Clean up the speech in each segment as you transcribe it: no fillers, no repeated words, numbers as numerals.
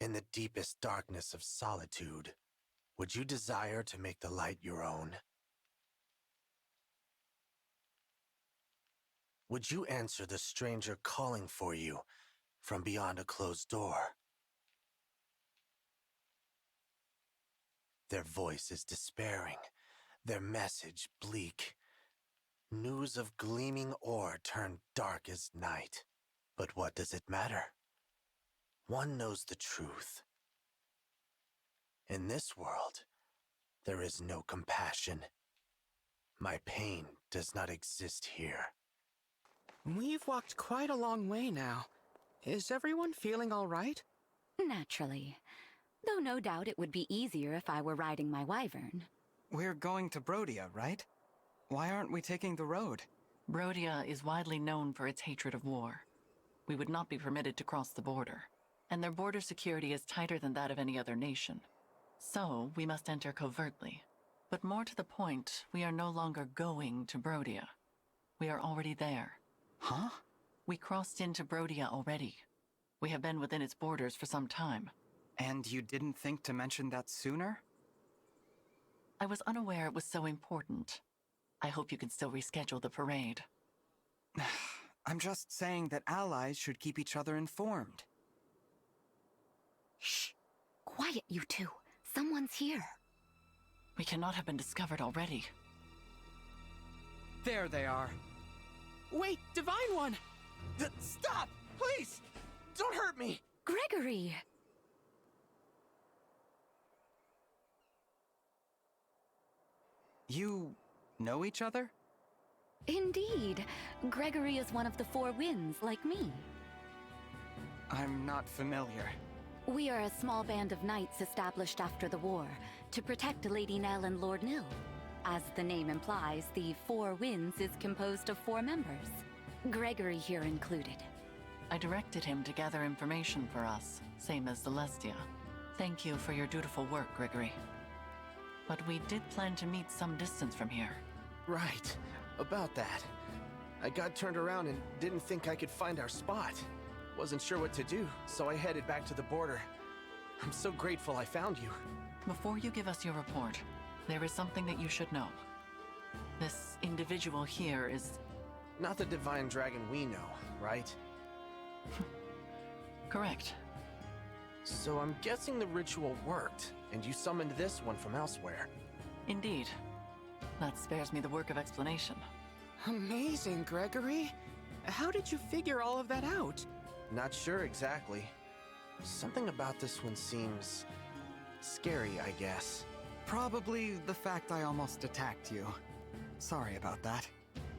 In the deepest darkness of solitude, would you desire to make the light your own? Would you answer the stranger calling for you from beyond a closed door? Their voice is despairing, their message bleak. News of gleaming ore turned dark as night. But what does it matter? One knows the truth. In this world, there is no compassion. My pain does not exist here. We've walked quite a long way now. Is everyone feeling all right? Naturally. Though no doubt it would be easier if I were riding my wyvern. We're going to Brodia, right? Why aren't we taking the road? Brodia is widely known for its hatred of war. We would not be permitted to cross the border, and their border security is tighter than that of any other nation. So, we must enter covertly. But more to the point, we are no longer going to Brodia. We are already there. Huh? We crossed into Brodia already. We have been within its borders for some time. And you didn't think to mention that sooner? I was unaware it was so important. I hope you can still reschedule the parade. I'm just saying that allies should keep each other informed. Shh! Quiet, you two. Someone's here. We cannot have been discovered already. There they are. Wait, Divine One! Stop! Please! Don't hurt me! Gregory! You know each other? Indeed. Gregory is one of the Four Winds, like me. I'm not familiar. We are a small band of knights established after the war to protect Lady Nel and Lord Nil. As the name implies, the Four Winds is composed of 4 members, Gregory here included. I directed him to gather information for us, same as Celestia. Thank you for your dutiful work, Gregory. But we did plan to meet some distance from here. Right. About that. I got turned around and didn't think I could find our spot. Wasn't sure what to do, so I headed back to the border. I'm so grateful I found you. Before you give us your report, there is something that you should know. This individual here is... Not the divine dragon we know, right? Correct. So I'm guessing the ritual worked, and you summoned this one from elsewhere. Indeed. That spares me the work of explanation. Amazing, Gregory. How did you figure all of that out? Not sure exactly. Something about this one seems... scary, I guess. Probably the fact I almost attacked you. Sorry about that.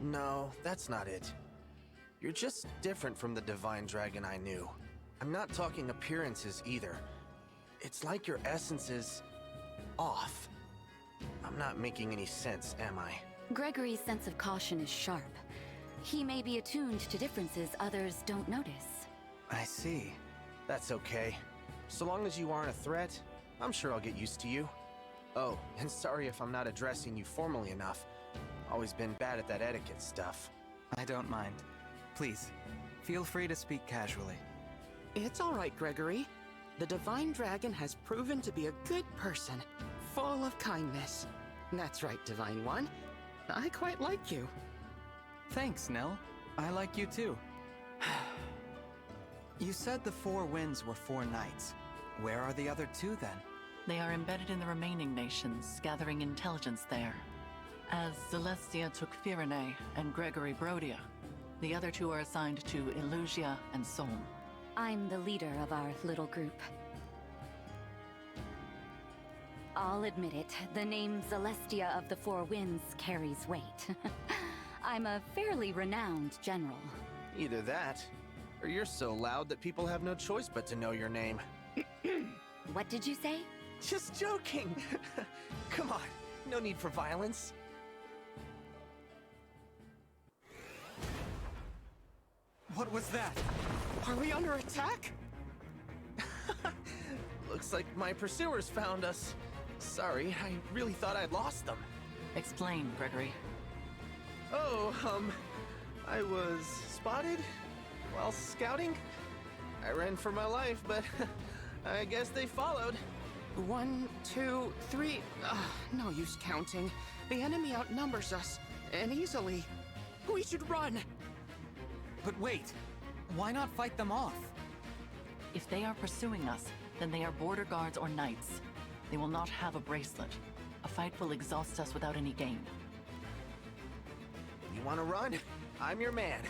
No, that's not it. You're just different from the divine dragon I knew. I'm not talking appearances either. It's like your essence is... off. I'm not making any sense, am I? Gregory's sense of caution is sharp. He may be attuned to differences others don't notice. I see. That's okay. So long as you aren't a threat, I'm sure I'll get used to you. Oh, and sorry if I'm not addressing you formally enough. Always been bad at that etiquette stuff. I don't mind. Please, feel free to speak casually. It's all right, Gregory. The Divine Dragon has proven to be a good person, full of kindness. That's right, Divine One. I quite like you. Thanks, Nel. I like you too. You said the 4 winds were 4 knights. Where are the other 2 then? They are embedded in the remaining nations, gathering intelligence there. As Celestia took Firene and Gregory Brodia, the other 2 are assigned to Illusia and Solm. I'm the leader of our little group. I'll admit it, the name Celestia of the Four Winds carries weight. I'm a fairly renowned general. Either that, or you're so loud that people have no choice but to know your name. What did you say? Just joking! Come on, no need for violence. What was that? Are we under attack? Looks like my pursuers found us. Sorry, I really thought I'd lost them. Explain, Gregory. Oh, I was spotted while scouting. I ran for my life, but I guess they followed. 1, 2, 3. No use counting. The enemy outnumbers us, and easily. We should run! But wait, why not fight them off? If they are pursuing us, then they are border guards or knights. They will not have a bracelet. A fight will exhaust us without any gain. You want to run? I'm your man.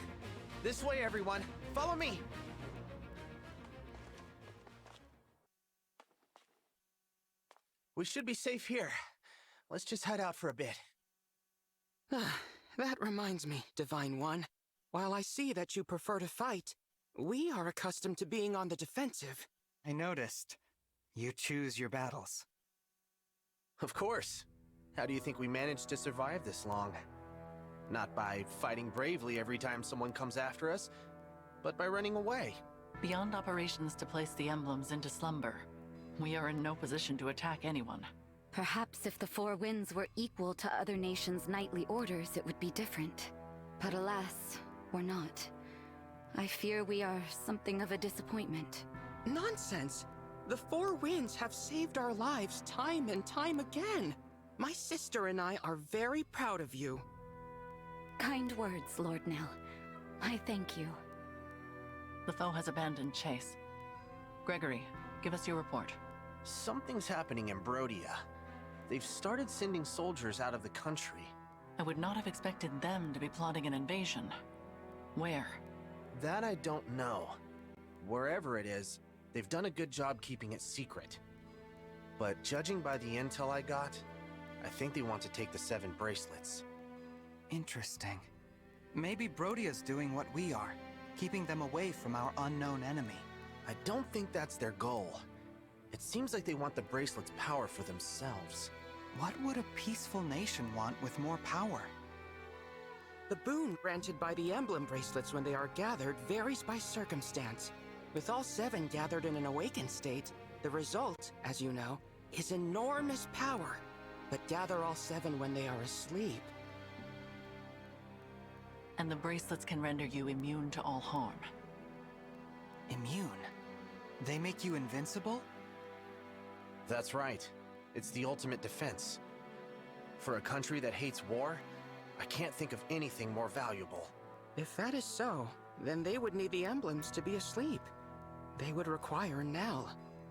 This way, everyone. Follow me. We should be safe here. Let's just head out for a bit. That reminds me, Divine One. While I see that you prefer to fight, we are accustomed to being on the defensive. I noticed. You choose your battles. Of course. How do you think we managed to survive this long? Not by fighting bravely every time someone comes after us, but by running away. Beyond operations to place the emblems into slumber, we are in no position to attack anyone. Perhaps if the Four Winds were equal to other nations' knightly orders, it would be different. But alas, we're not. I fear we are something of a disappointment. Nonsense! The Four Winds have saved our lives time and time again. My sister and I are very proud of you. Kind words, Lord Nel. I thank you. The foe has abandoned chase. Gregory, give us your report. Something's happening in Brodia. They've started sending soldiers out of the country. I would not have expected them to be plotting an invasion. Where? That I don't know. Wherever it is, they've done a good job keeping it secret. But judging by the intel I got, I think they want to take the 7 bracelets. Interesting. Maybe Brodia's doing what we are, keeping them away from our unknown enemy. I don't think that's their goal. It seems like they want the bracelet's power for themselves. What would a peaceful nation want with more power? The boon granted by the emblem bracelets when they are gathered varies by circumstance. With all 7 gathered in an awakened state, the result, as you know, is enormous power. But gather all 7 when they are asleep. And the bracelets can render you immune to all harm. Immune? They make you invincible? That's right. It's the ultimate defense. For a country that hates war, I can't think of anything more valuable. If that is so, then they would need the emblems to be asleep. They would require Nel.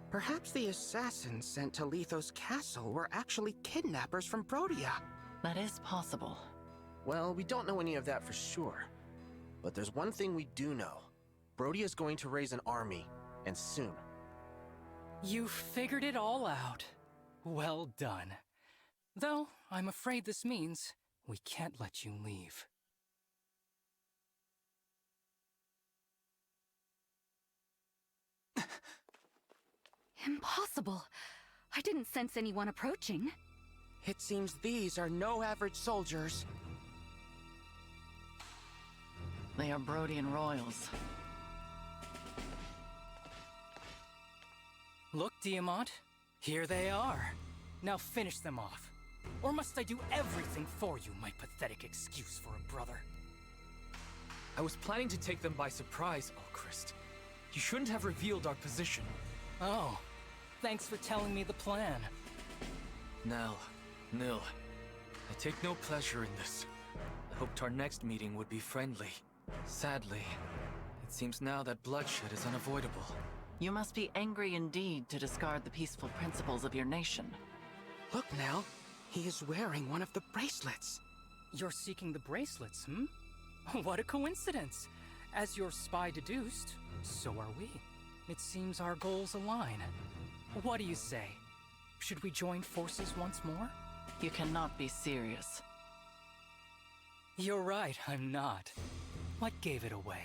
Perhaps the assassins sent to Letho's castle were actually kidnappers from Brodia. That is possible. Well, we don't know any of that for sure. But there's one thing we do know. Brodia's going to raise an army, and soon. You figured it all out. Well done. Though, I'm afraid this means we can't let you leave. Impossible. I didn't sense anyone approaching. It seems these are no average soldiers. They are Brodian royals. Look, Diamant. Here they are. Now finish them off. Or must I do everything for you, my pathetic excuse for a brother? I was planning to take them by surprise, Alchrist. You shouldn't have revealed our position. Oh, thanks for telling me the plan. Nel, I take no pleasure in this. I hoped our next meeting would be friendly. Sadly, it seems now that bloodshed is unavoidable. You must be angry indeed to discard the peaceful principles of your nation. Look, Nel. He is wearing one of the bracelets. You're seeking the bracelets, hmm? What a coincidence! As your spy deduced, so are we. It seems our goals align. What do you say? Should we join forces once more? You cannot be serious. You're right, I'm not. What gave it away?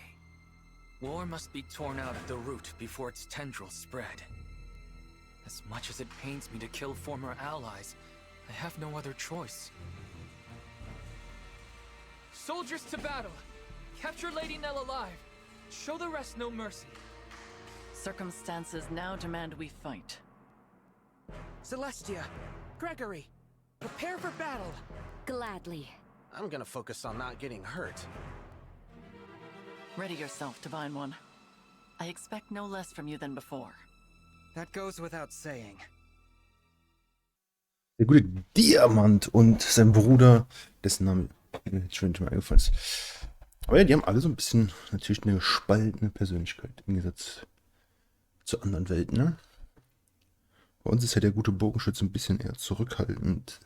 War must be torn out at the root before its tendrils spread. As much as it pains me to kill former allies, I have no other choice. Soldiers to battle! Capture Lady Nel alive! Show the rest no mercy! Circumstances now demand we fight. Celestia, Gregory, prepare for battle. Gladly. I'm gonna focus on not getting hurt. Ready yourself, Divine One. I expect no less from you than before. That goes without saying. Der gute Diamant und sein Bruder, dessen Name mir jetzt schon nicht mehr eingefallen ist. Aber ja, die haben alle so ein bisschen natürlich eine gespaltene Persönlichkeit im Gegensatz zu anderen Welten, ne? Bei uns ist ja der gute Bogenschütze ein bisschen eher zurückhaltend,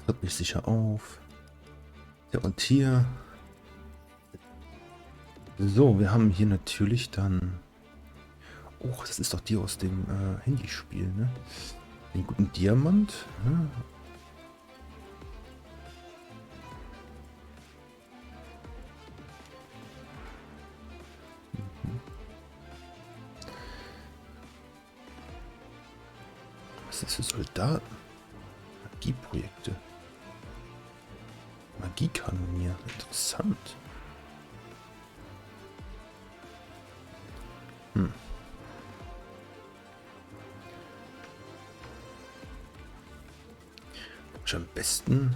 tritt nicht sicher auf. Ja, und hier. So, wir haben hier natürlich dann. Oh, das ist doch die aus dem Handyspiel, ne? Den guten Diamant. Ne? Was ist für Soldaten? Magieprojekte. Magiekanonier. Interessant. Am besten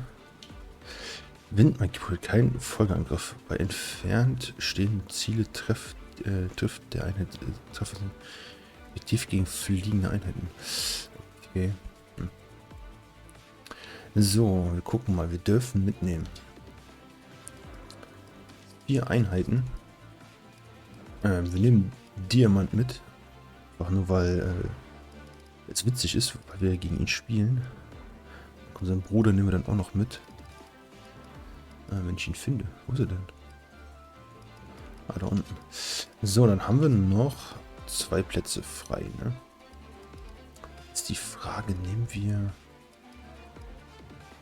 Windmagie, kein Folgeangriff. Bei entfernt stehenden Ziele trifft der Einheit effektiv gegen fliegende Einheiten. Okay. So, wir gucken mal. Wir dürfen mitnehmen 4 Einheiten. Wir nehmen Diamant mit. Einfach nur weil es witzig ist, weil wir gegen ihn spielen. Unseren Bruder nehmen wir dann auch noch mit. Wenn ich ihn finde. Wo ist er denn? Ah, da unten. So, dann haben wir noch 2 Plätze frei, ne? Jetzt die Frage, nehmen wir...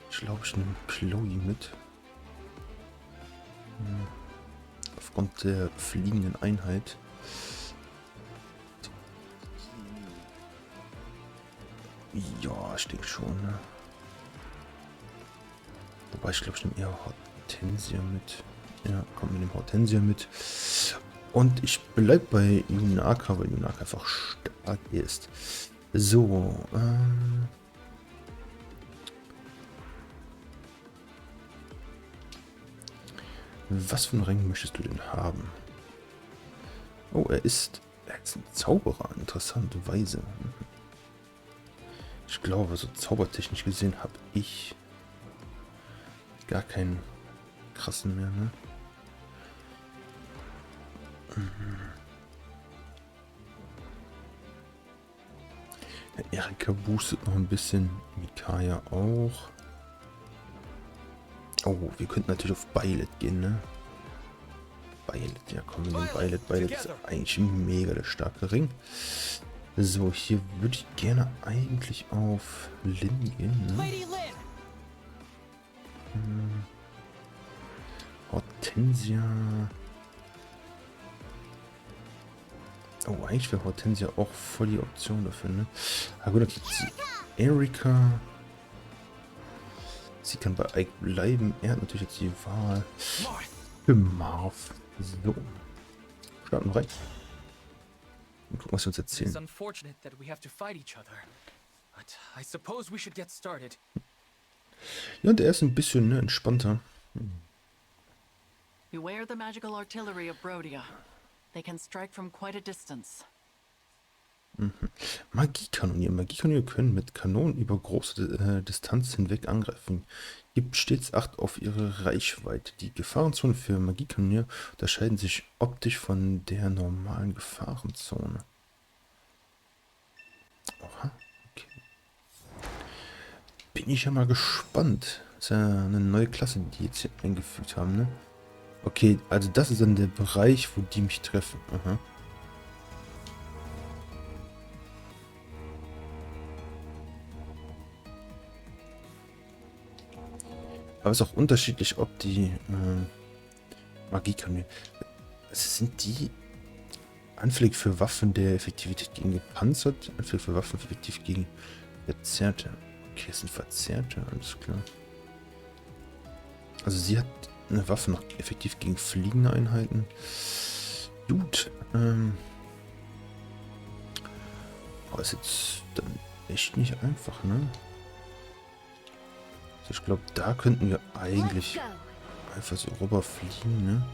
Ich glaube, ich nehme Chloe mit. Aufgrund der fliegenden Einheit. Ja, ich denke schon, ne? Wobei ich glaube, ich nehme eher Hortensia mit. Ja, komm, wir nehmen Hortensia mit. Und ich bleibe bei Yunaka, weil Yunaka einfach stark ist. So, was für einen Rang möchtest du denn haben? Oh, er ist ein Zauberer, interessante Weise. Ich glaube, so zaubertechnisch gesehen habe ich gar keinen krassen mehr, ne? Ja, Erika boostet noch ein bisschen, Mikaya auch. Oh, wir könnten natürlich auf Beilet gehen, ne? Beilet, ja komm, wir nehmen Beilet. Beilet ist eigentlich mega der starke Ring. So, hier würde ich gerne eigentlich auf Lin gehen, ne? Hortensia. Oh, eigentlich wäre Hortensia auch voll die Option dafür, ne? Aber gut, dann gibt sie Erika. Sie kann bei Ike bleiben. Er hat natürlich jetzt die Wahl für Marv. So. Starten wir rein. Und gucken, was sie uns erzählen. Ja, und er ist ein bisschen entspannter. Beware the magical artillery of Brodia. They can strike from quite a distance. Magiekanonier. Magiekanonier können mit Kanonen über große Distanz hinweg angreifen. Gibt stets Acht auf ihre Reichweite. Die Gefahrenzone für Magiekanonier unterscheiden sich optisch von der normalen Gefahrenzone. Oha, okay. Bin ich ja mal gespannt. Das ist ja eine neue Klasse, die jetzt hier eingefügt haben, ne? Okay, also das ist dann der Bereich, wo die mich treffen. Aha. Aber es ist auch unterschiedlich, ob die Magiekanone. Sind die anfällig für Waffen der Effektivität gegen gepanzert? Anfällig für Waffen effektiv gegen Verzerrte. Okay, es sind Verzerrte, alles klar. Also sie hat eine Waffe noch effektiv gegen fliegende Einheiten. Gut. Aber ist jetzt dann echt nicht einfach, ne? Ich glaube, da könnten wir eigentlich einfach so rüberfliegen, ne?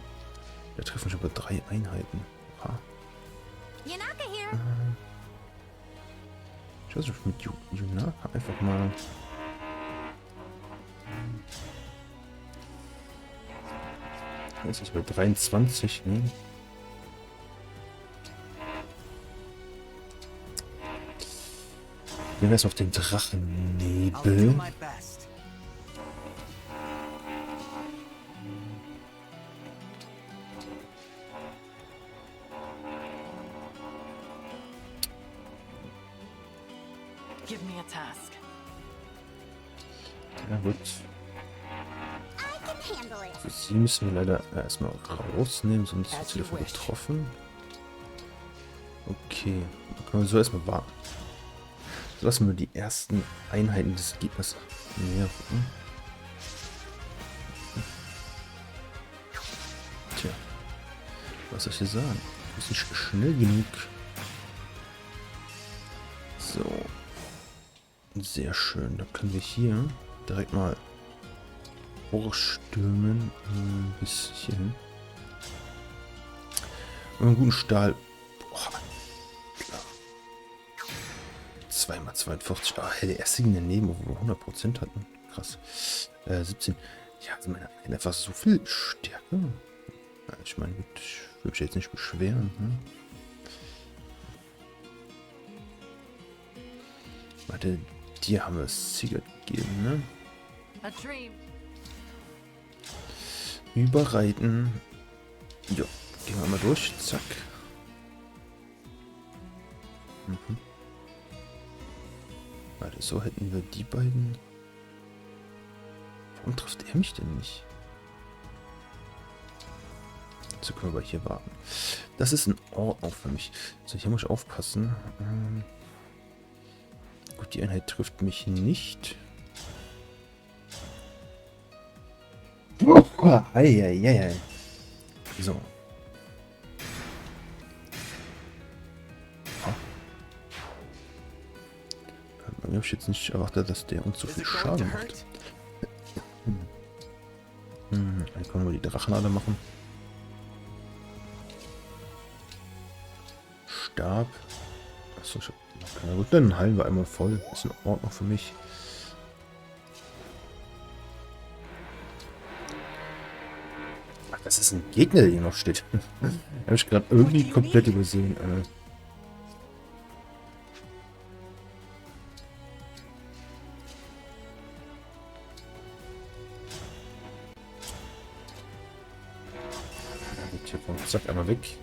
Da treffen wir schon über 3 Einheiten. Oha. Ich weiß nicht, mit Junaka einfach mal. Jetzt ist es bei 23, ne? Gehen wir erst auf den Drachennebel. Give me a task. Ja gut. So, sie müssen wir leider erstmal rausnehmen, sonst wird sie davon getroffen. Okay, dann können wir so erstmal warten. So lassen wir die ersten Einheiten des Gegners näher rücken. Tja, was soll ich hier sagen? Ich bin nicht schnell genug. So. Sehr schön. Da können wir hier direkt mal hochstürmen bis hierhin. Und einen guten Stahl. Boah. 2x42. Ah, der erste ging daneben, wo wir 100% hatten. Krass. 17. Ja, also meine Einheit einfach so viel Stärke. Ja, ich meine, ich will mich jetzt nicht beschweren. Ne? Warte, dir haben wir es Ziegert gegeben, ne? A dream. Überreiten. Jo, gehen wir mal durch. Zack. Mhm. Warte, so hätten wir die beiden. Warum trifft er mich denn nicht? So können wir aber hier warten. Das ist in Ordnung für mich. So, hier muss ich aufpassen. Gut, die Einheit trifft mich nicht. Eieiei. So. Bei mir habe ich jetzt nicht erwartet, dass der uns so viel Schaden macht. Dann können wir die Drachen alle machen. Stab. Achso, okay, gut, dann heilen wir einmal voll. Ist in Ordnung für mich. Ach, das ist ein Gegner, der hier noch steht. Habe ich gerade irgendwie komplett übersehen. Zack, einmal weg.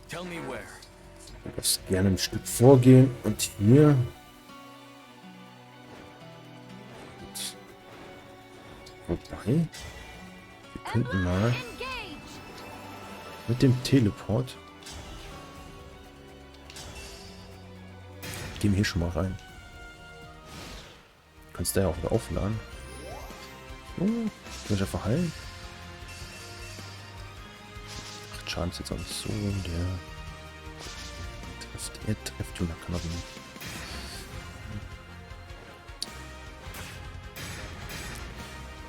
Tell me where. Du darfst gerne ein Stück vorgehen und hier. Wobei, wir könnten mal mit dem Teleport gehen wir hier schon mal rein. Du kannst da ja auch wieder aufladen. So, kann ich einfach heilen. Schaden ist jetzt auch nicht so, er trifft und dann kann er nicht.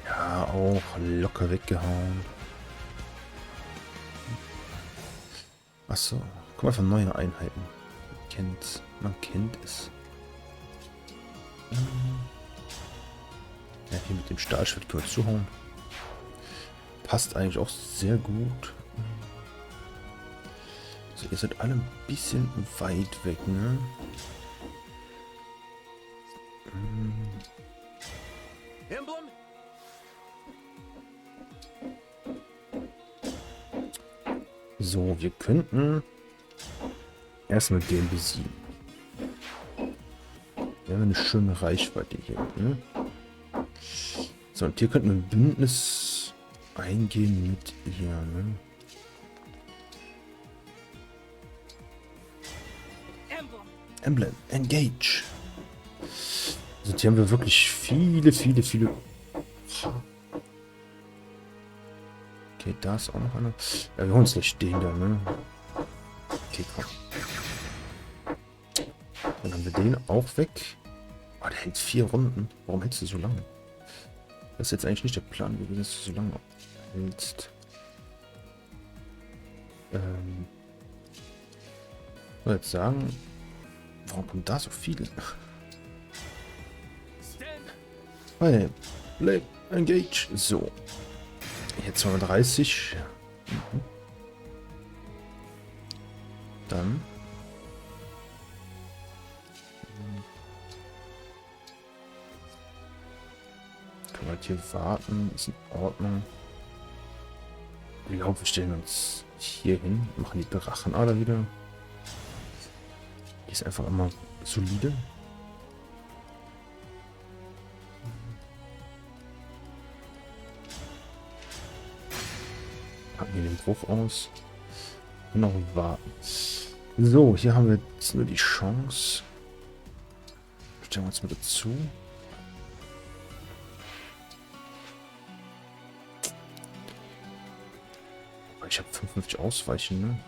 Ja, auch locker weggehauen. Achso, guck mal von neuen Einheiten. Man kennt es. Ja, hier mit dem Stahlschwert können wir zuhauen. Passt eigentlich auch sehr gut. So, ihr seid alle ein bisschen weit weg, ne? Emblem? So, wir könnten erstmal den besiegen. Wir haben eine schöne Reichweite hier, ne? So, und hier könnten wir ein Bündnis eingehen mit ihr, ne? Emblem, engage. Also hier haben wir wirklich viele. Okay, da ist auch noch einer. Ja, wir holen uns gleich den da, ne? Okay, komm. Dann haben wir den auch weg. Oh, der hält 4 Runden. Warum hältst du so lange? Das ist jetzt eigentlich nicht der Plan, wie du das so lange hältst. Ich würde jetzt sagen, Warum kommen da so viele? Hey, play, engage. So. Jetzt 230. Mhm. Dann. Können wir halt hier warten. Ist in Ordnung. Ich glaube, wir stellen uns hier hin. Machen die Drachenader wieder. Die ist einfach immer solide. Packen wir den Bruch aus. Und noch warten. So, hier haben wir jetzt nur die Chance. Stellen wir uns mal dazu. Ich habe 55 Ausweichen, ne?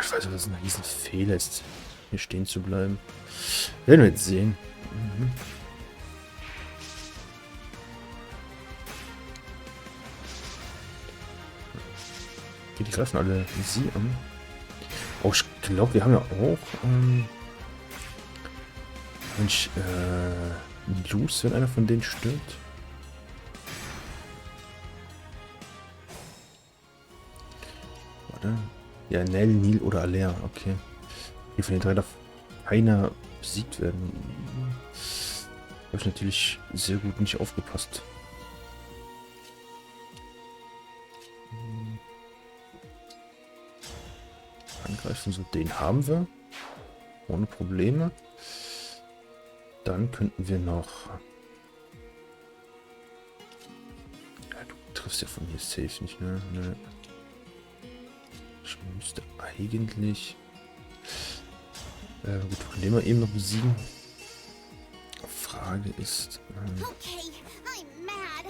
Ich weiß, ob das ein riesen Fehler ist, hier stehen zu bleiben. Werden wir jetzt sehen. Die greifen alle sie an. Oh, ich glaube, wir haben ja auch Mensch, Blues, wenn einer von denen stirbt. Warte. Ja, Nel, Nil oder Alear, okay. Hier von den drei darf einer besiegt werden. Habe ich natürlich sehr gut nicht aufgepasst. Angreifen, so den haben wir. Ohne Probleme. Dann könnten wir noch... Ja, du triffst ja von hier safe nicht, ne? Ne. Ich müsste eigentlich... gut, von dem wir eben noch besiegen. Frage ist... Okay, I'm mad.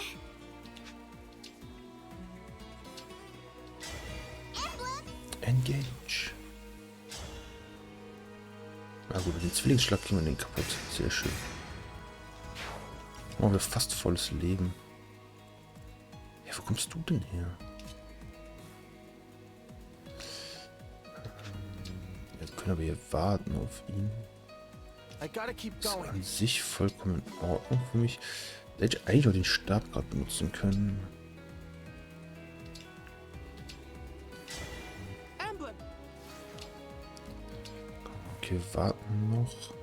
Engage. Na gut, den Zwillingsschlag kriegen wir den kaputt. Sehr schön. Oh, wir haben fast volles Leben. Ja, wo kommst du denn her? Wir können aber hier warten auf ihn. Das ist an sich vollkommen in Ordnung für mich. Da hätte ich eigentlich auch den Stab gerade benutzen können. Okay, warten noch.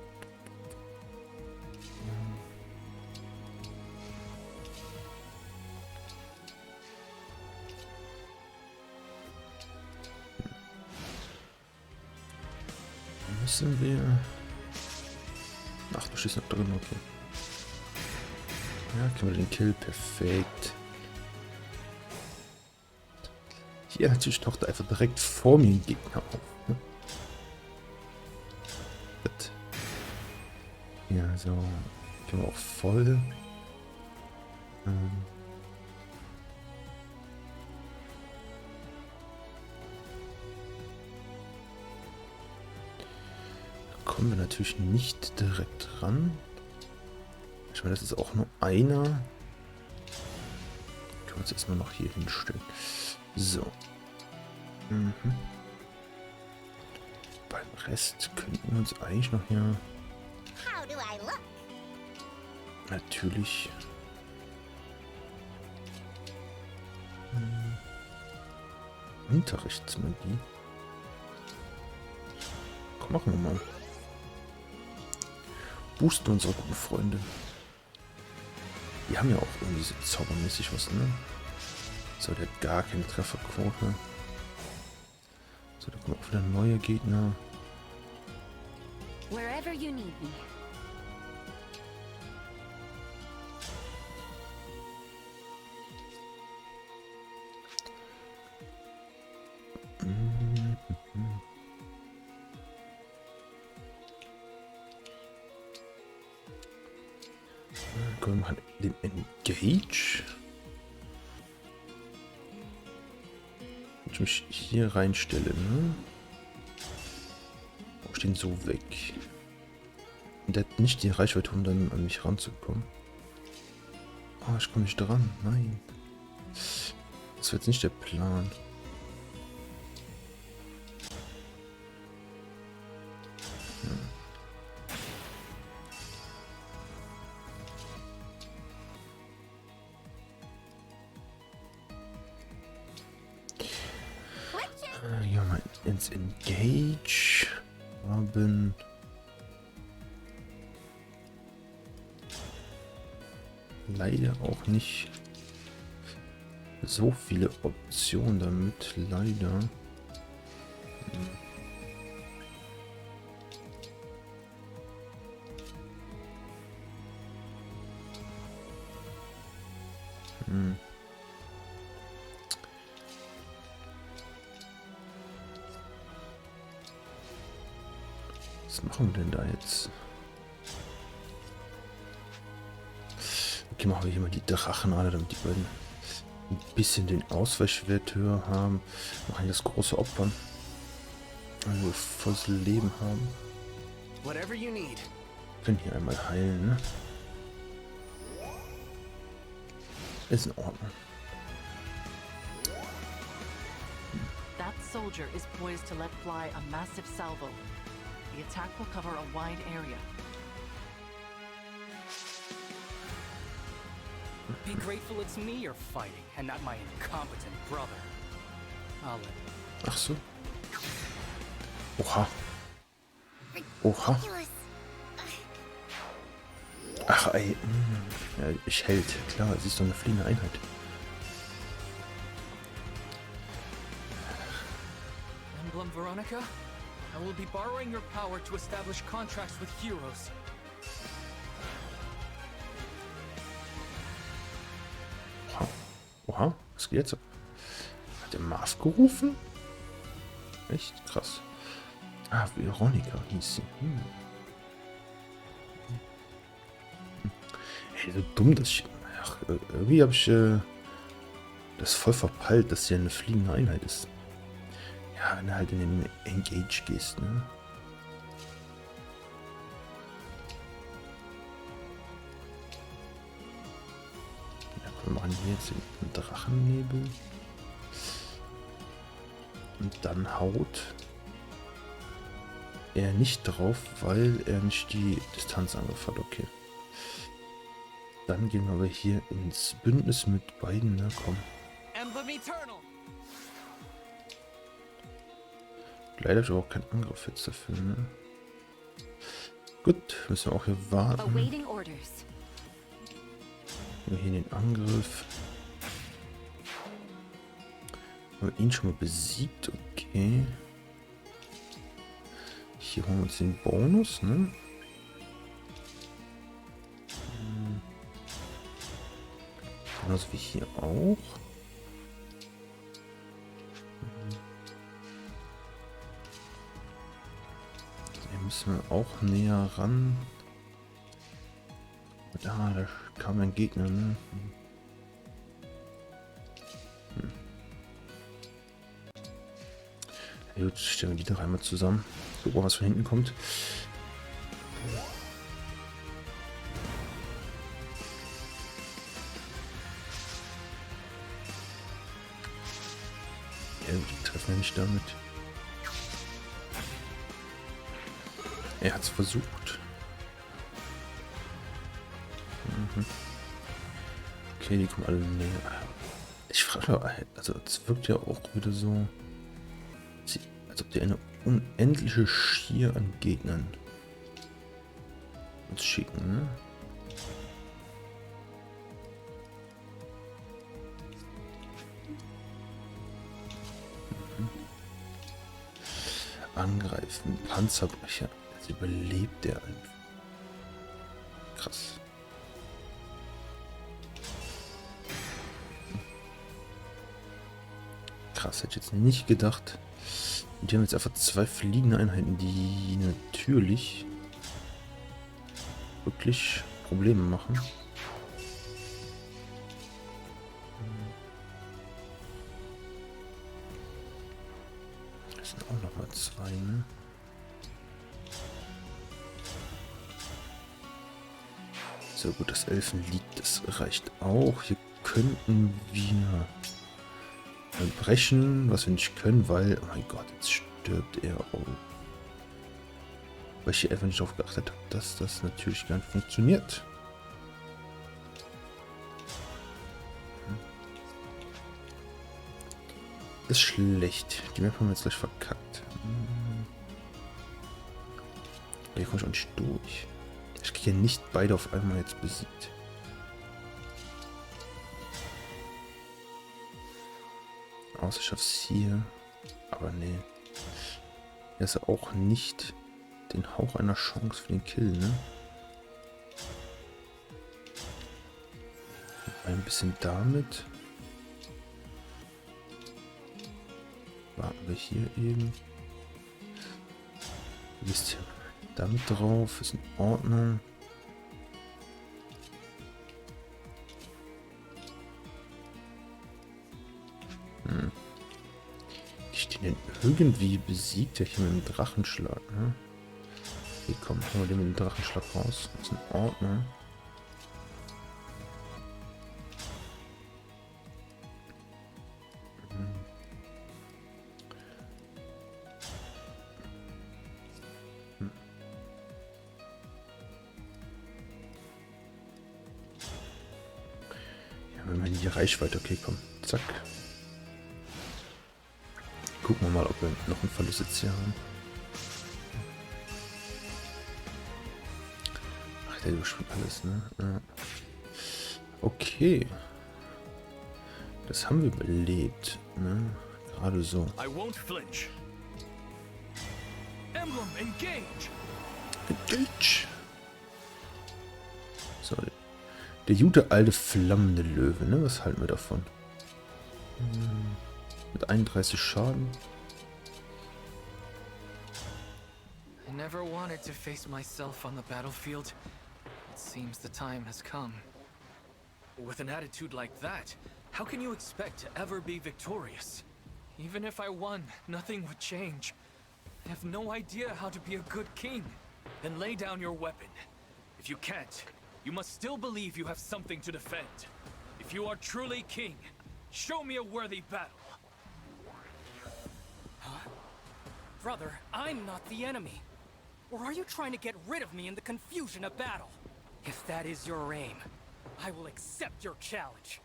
Müssen wir... Ach, du schießt noch drin, okay. Ja, können wir den Kill, perfekt. Hier natürlich taucht einfach direkt vor mir ein Gegner auf. Ne? Ja, so. Können wir auch voll. Da kommen wir natürlich nicht direkt ran. Ich meine, das ist auch nur einer. Können wir uns jetzt nur noch hier hinstellen. So. Beim Rest könnten wir uns eigentlich noch hier... Natürlich. Unterrichtsmagie. Komm, machen wir mal. Boosten unsere guten Freunde. Die haben ja auch irgendwie so zaubermäßig was, ne? So, der hat gar keine Trefferquote. So, da kommen auch wieder neue Gegner. Wherever you need me. Können wir mal den Engage? Ich mich hier reinstelle, ne? Ich den so weg. Der hat nicht die Reichweite, um dann an mich ranzukommen. Oh, ich komme nicht dran. Nein. Das wird jetzt nicht der Plan. Ja, mal ins Engage haben. Leider auch nicht so viele Optionen damit, leider. Was machen wir denn da jetzt? Okay, machen wir hier mal die Drachen alle, damit die beiden ein bisschen den Ausweichwert höher haben. Machen das große Opfern. Weil wir volles Leben haben. Whatever you need. Können hier einmal heilen, ne? Ist in Ordnung. That soldier is poised to let fly a massive salvo. The attack will cover a wide area. Be grateful it's me you're fighting, and not my incompetent brother. I'll let Ach so. Oha. Oha. Ach, ey. Ja, ich hält. Klar, es ist doch eine fliegende Einheit. Emblem Veronica? I will be borrowing your power to establish contracts with heroes. Oha, was geht jetzt? Hat der Mars gerufen? Echt krass. Ah, Veronica hieß sie. Ey, so dumm, dass ich... Ach, irgendwie habe ich das voll verpeilt, dass sie eine fliegende Einheit ist. Ja, wenn du halt in den Engage gehst, ne? Ja, wir machen hier jetzt den Drachennebel. Und dann haut er nicht drauf, weil er nicht die Distanzangriff hat. Okay. Dann gehen wir aber hier ins Bündnis mit beiden. Ne? Komm. Leider habe ich auch keinen Angriff jetzt dafür. Ne? Gut, müssen wir auch hier warten. Hier den Angriff. Haben wir ihn schon mal besiegt? Okay. Hier holen wir uns den Bonus, ne? Genauso wie hier auch. Hier müssen wir auch näher ran. Da kam ein Gegner, ne? Ja, gut, stellen wir die doch einmal zusammen. Gucken, was von hinten kommt. Ja, die treffen wir nicht damit. Er hat es versucht. Okay, die kommen alle näher. Ich frage mich, also es wirkt ja auch wieder so, als ob die eine unendliche Schier an Gegnern uns schicken, ne? Angreifen, Panzerbrecher. Jetzt überlebt der einfach. Krass. Krass, hätte ich jetzt nicht gedacht. Und die haben jetzt einfach zwei fliegende Einheiten, die natürlich wirklich Probleme machen. Das sind auch noch mal zwei, ne? So gut, das Elfenlied, das reicht auch. Hier könnten wir brechen, was wir nicht können, weil... Oh mein Gott, jetzt stirbt er auch. Weil ich hier einfach nicht darauf geachtet habe, dass das natürlich gar nicht funktioniert. Das ist schlecht. Die Map haben wir jetzt gleich verkackt. Hier komme ich auch nicht durch. Ich kriege ja nicht beide auf einmal jetzt besiegt. Außer ich schaff's hier. Aber nee. Er ist ja auch nicht den Hauch einer Chance für den Kill, ne? Ein bisschen damit. Warten wir hier eben. Du bist hier damit drauf. Ist in Ordnung. Ich den denn irgendwie besiegt, ja hier mit dem Drachenschlag, ne? Hier kommt nur den mit dem Drachenschlag raus. Ist in Ordnung. Ja, wenn wir in die Reichweite, okay, komm, zack. Gucken wir mal, ob wir noch einen Verlust jetzt hier haben. Ach, der überspringt alles, ne? Ja. Okay. Das haben wir überlebt, ne? Gerade so. I won't flinch. Emblem, engage! Engage! So, der gute alte flammende Löwe, ne? Was halten wir davon? Mit 31 Schaden. I never wanted to face myself on the battlefield. It seems the time has come. With an attitude like that, how can you expect to ever be victorious? Even if I won, nothing would change. I have no idea how to be a good king. Then lay down your weapon. If you can't, you must still believe you have something to defend. If you are truly king, show me a worthy battle. Huh? Brother, I'm not the enemy. Or are you trying to get rid of me in the confusion of battle? If that is your aim, I will accept your challenge.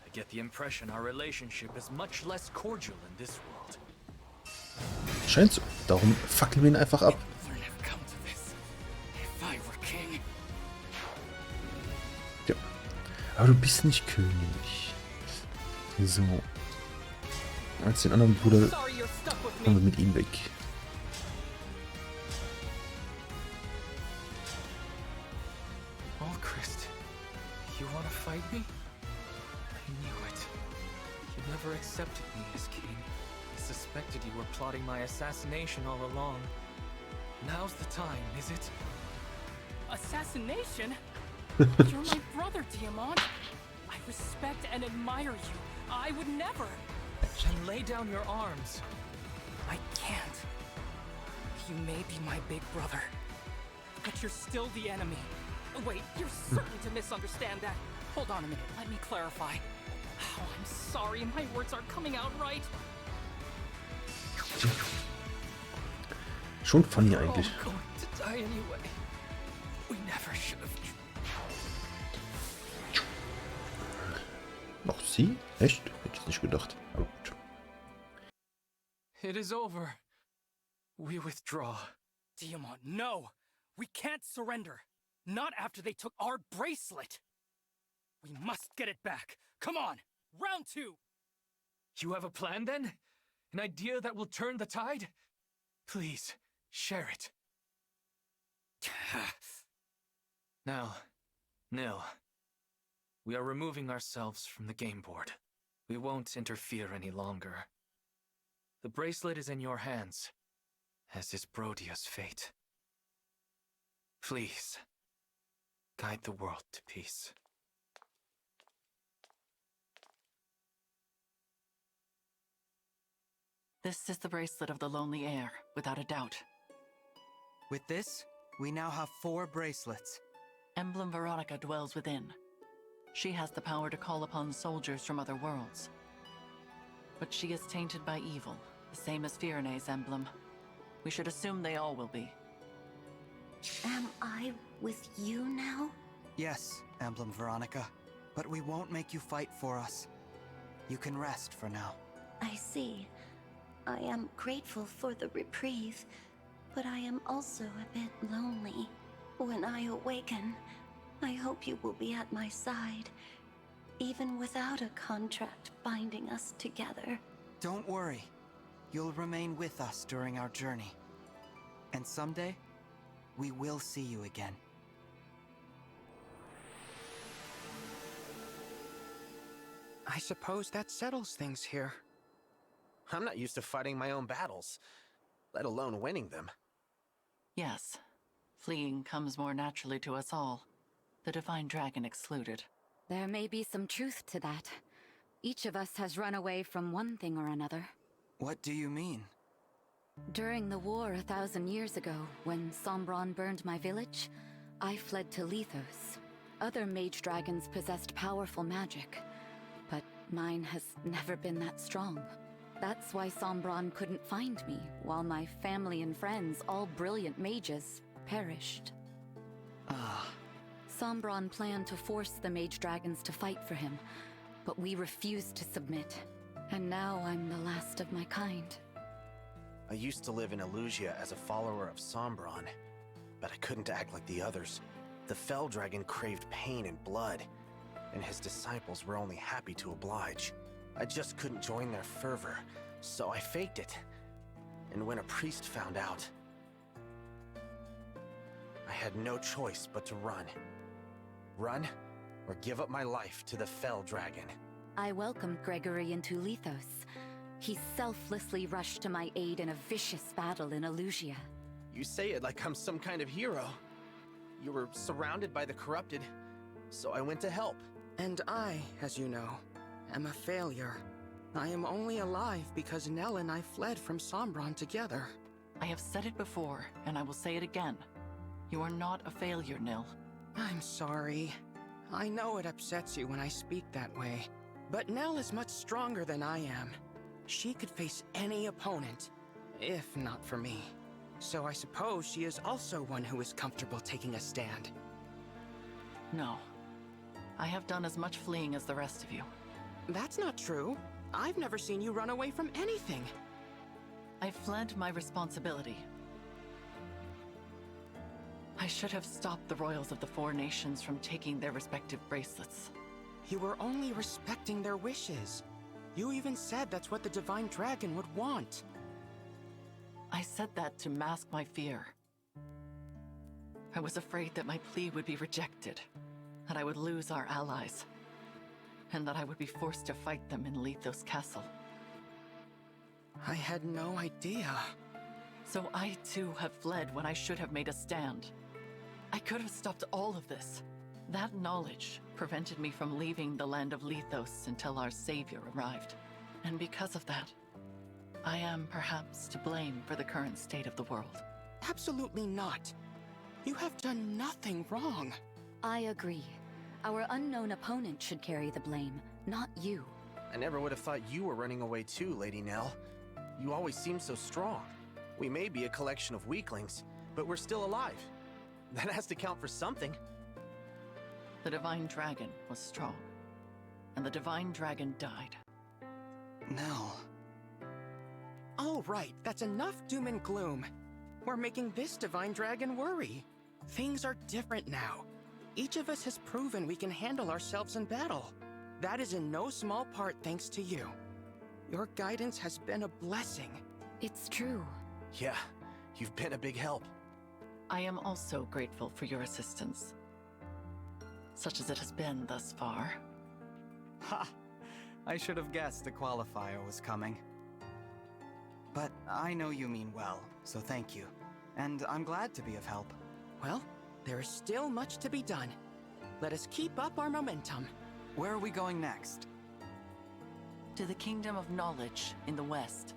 I get the impression our relationship is much less cordial in this world. Scheint so. Darum fackeln wir ihn einfach ab. Ja. Aber du bist nicht König. So. Als den anderen Bruder kommen wir mit ihm weg. Oh, Christ. You wanna fight me? I knew it. You never accepted me as king. I suspected you were plotting my assassination all along. Now's the time, is it? Assassination? You're my brother, Diamond. I respect and admire you. I would never. Then lay down your arms. I can't. You may be my big brother, but you're still the enemy. Wait, you're certain to misunderstand that. Hold on a minute, let me clarify. Oh, I'm sorry, my words aren't coming out right. Schon funny eigentlich. We're all going to die anyway. We never should have. Noch sie? Echt? Hätte ich nicht gedacht. Aber gut. It is over. We withdraw. Diamond, no! We can't surrender. Not after they took our bracelet. We must get it back. Come on, round two. You have a plan then? An idea that will turn the tide? Please, share it. Now, Nil. We are removing ourselves from the game board. We won't interfere any longer. The bracelet is in your hands, as is Brodia's fate. Please, guide the world to peace. This is the bracelet of the lonely heir, without a doubt. With this, we now have 4 bracelets. Emblem Veronica dwells within. She has the power to call upon soldiers from other worlds. But she is tainted by evil, the same as Firene's emblem. We should assume they all will be. Am I with you now? Yes, Emblem Veronica. But we won't make you fight for us. You can rest for now. I see. I am grateful for the reprieve, but I am also a bit lonely. When I awaken, I hope you will be at my side, even without a contract binding us together. Don't worry. You'll remain with us during our journey. And someday, we will see you again. I suppose that settles things here. I'm not used to fighting my own battles, let alone winning them. Yes. Fleeing comes more naturally to us all, the Divine Dragon excluded. There may be some truth to that. Each of us has run away from one thing or another. What do you mean? During the war 1,000 years ago, when Sombron burned my village, I fled to Lethos. Other mage dragons possessed powerful magic, but mine has never been that strong. That's why Sombron couldn't find me, while my family and friends, all brilliant mages, perished. Sombron planned to force the mage dragons to fight for him, but we refused to submit. And now I'm the last of my kind. I used to live in Elusia as a follower of Sombron, but I couldn't act like the others. The Fell Dragon craved pain and blood, and his disciples were only happy to oblige. I just couldn't join their fervor, so I faked it. And when a priest found out, I had no choice but to run. Run, or give up my life to the Fell Dragon. I welcomed Gregory into Lethos. He selflessly rushed to my aid in a vicious battle in Elusia. You say it like I'm some kind of hero. You were surrounded by the corrupted, so I went to help. And I, as you know, am a failure. I am only alive because Nel and I fled from Sombron together. I have said it before, and I will say it again. You are not a failure, Nil. I'm sorry. I know it upsets you when I speak that way. But Nel is much stronger than I am. She could face any opponent, if not for me. So I suppose she is also one who is comfortable taking a stand. No. I have done as much fleeing as the rest of you. That's not true. I've never seen you run away from anything. I fled my responsibility. I should have stopped the royals of the four nations from taking their respective bracelets. You were only respecting their wishes. You even said that's what the Divine Dragon would want. I said that to mask my fear. I was afraid that my plea would be rejected, that I would lose our allies, and that I would be forced to fight them in Lethos Castle. I had no idea. So I too have fled when I should have made a stand. I could have stopped all of this. That knowledge prevented me from leaving the land of Lethos until our savior arrived. And because of that, I am perhaps to blame for the current state of the world. Absolutely not. You have done nothing wrong. I agree. Our unknown opponent should carry the blame, not you. I never would have thought you were running away too, Lady Nel. You always seem so strong. We may be a collection of weaklings, but we're still alive. That has to count for something. The Divine Dragon was strong, and the Divine Dragon died. Nel. All right, that's enough doom and gloom. We're making this Divine Dragon worry. Things are different now. Each of us has proven we can handle ourselves in battle. That is in no small part thanks to you. Your guidance has been a blessing. It's true. Yeah, you've been a big help. I am also grateful for your assistance, such as it has been thus far. Ha! I should have guessed the qualifier was coming. But I know you mean well, so thank you. And I'm glad to be of help. Well, there is still much to be done. Let us keep up our momentum. Where are we going next? To the Kingdom of Knowledge in the west,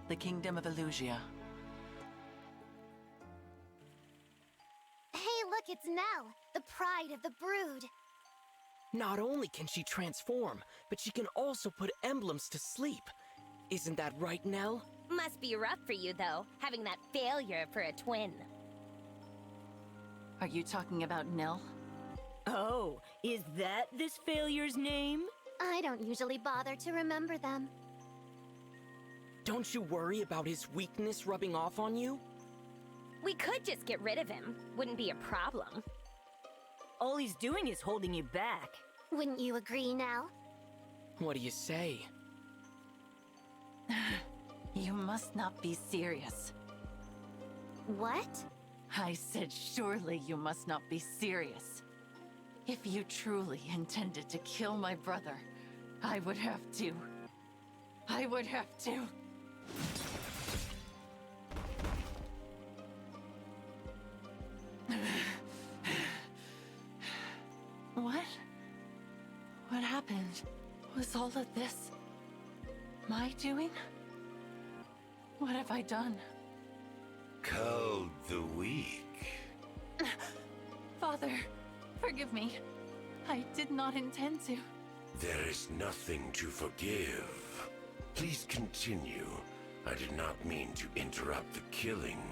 the Kingdom of Elusia. Hey, look it's Nel, the pride of the brood. Not only can she transform, but she can also put emblems to sleep. Isn't that right, Nel? Must be rough for you, though, having that failure for a twin. Are you talking about Nel? Oh, is that this failure's name? I don't usually bother to remember them. Don't you worry about his weakness rubbing off on you? We could just get rid of him. Wouldn't be a problem. All he's doing is holding you back. Wouldn't you agree, Nel? What do you say? You must not be serious. What? I said surely you must not be serious. If you truly intended to kill my brother, I would have to. I would have to. What? What happened? Was all of this my doing? What have I done? Called the weak. Father, forgive me. I did not intend to. There is nothing to forgive. Please continue. I did not mean to interrupt the killing.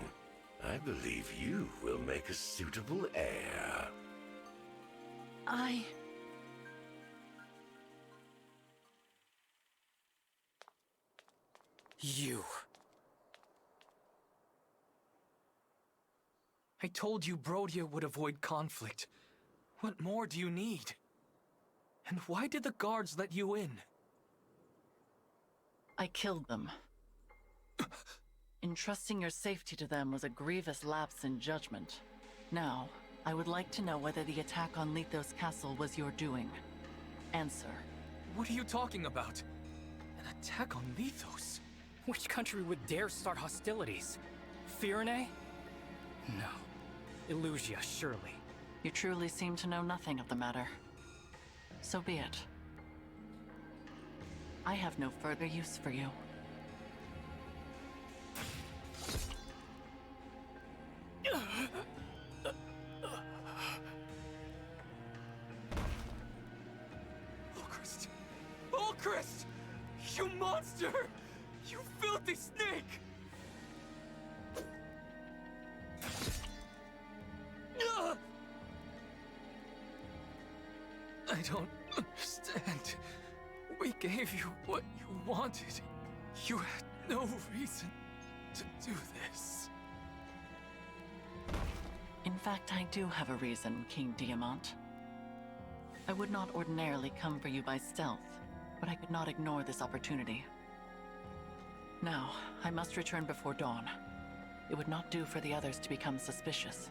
I believe you will make a suitable heir. You. I told you Brodia would avoid conflict. What more do you need? And why did the guards let you in? I killed them. Entrusting your safety to them was a grievous lapse in judgment. Now, I would like to know whether the attack on Lithos Castle was your doing. Answer. What are you talking about? An attack on Lithos? Which country would dare start hostilities? Firene? No. Illusia, surely. You truly seem to know nothing of the matter. So be it. I have no further use for you. Ulchrist! Ulchrist! You monster! You filthy snake! I don't understand. We gave you what you wanted. You had no reason to do this. In fact, I do have a reason, King Diamant. I would not ordinarily come for you by stealth, but I could not ignore this opportunity. Now, I must return before dawn. It would not do for the others to become suspicious.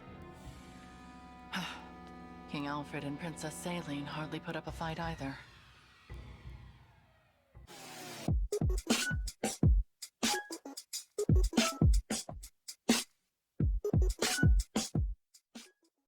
King Alfred and Princess Saline hardly put up a fight either.